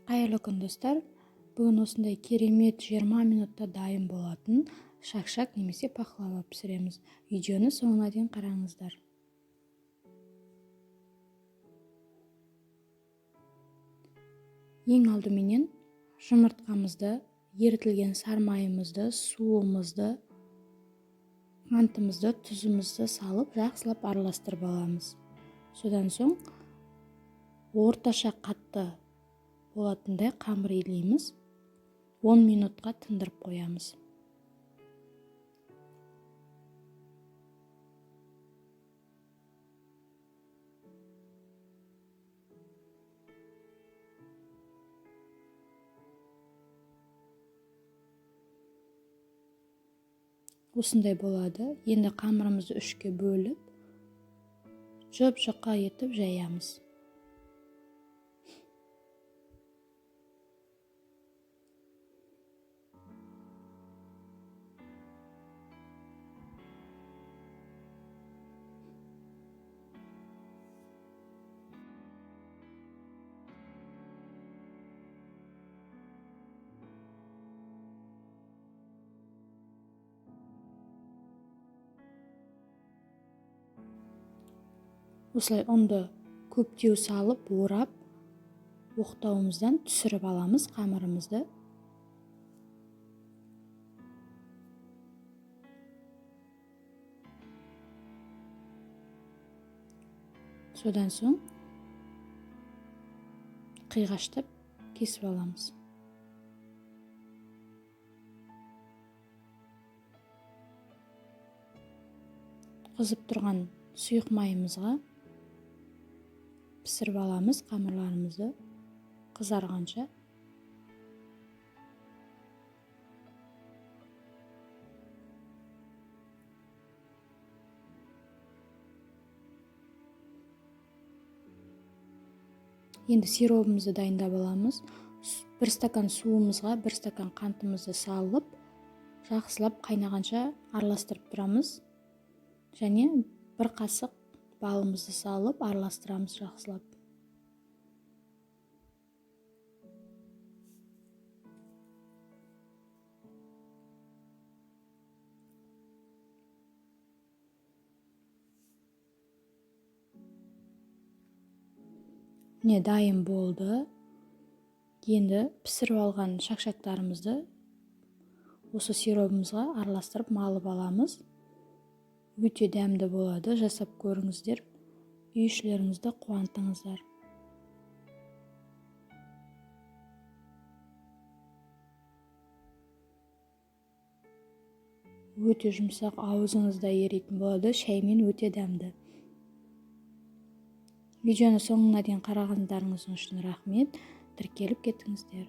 Қайырлы күн достар. Бүгін осындай керемет 20 минутта дайын болатын шакшак немесе пахлава пісіреміз. Видеоны соңына дейін қараңыздар. Ең алдыменен жұмыртқамызды, ерітілген сармайымызды, суымызды, қантымызды, тұзымызды салып, жақсылап араластырып аламыз. Содан соң орташа қатты болатындай қамыр илейміз. 10 минутқа тындырып қоямыз. Осындай болады. Енді қамырымызды 3-ке бөліп, жұп-жұқа етіп жаямыз. Осылай ұнды көптеу салып, орап, оқтауымыздан түсіріп аламыз қамырымызды. Содан соң қиғаштап кесіп аламыз. Қызып тұрған сұйық майымызға пісіріп аламыз қамырларымызды қызарғанша. Енді сиробымызды дайындап аламыз. 1 стакан суымызға 1 стакан қантымызды салып, жақсылап қайнағанша араластырып тұрамыз. Және 1 қасық балымызды салып араластырамыз жақсылап. Міне дайын болды. Енді пісіріп алған шакшактарымызды осы сиробымызға араластырып малып аламыз. Өте дәмді болады. Жасап көріңіздер. Үй ішілеріңізді қуантыңыздар. Өте жұмсақ, аузыңызда еритін болады. Шаймен өте дәмді. Видеоны соңына дейін қарағандарыңыз үшін рахмет. Тіркеліп кетіңіздер.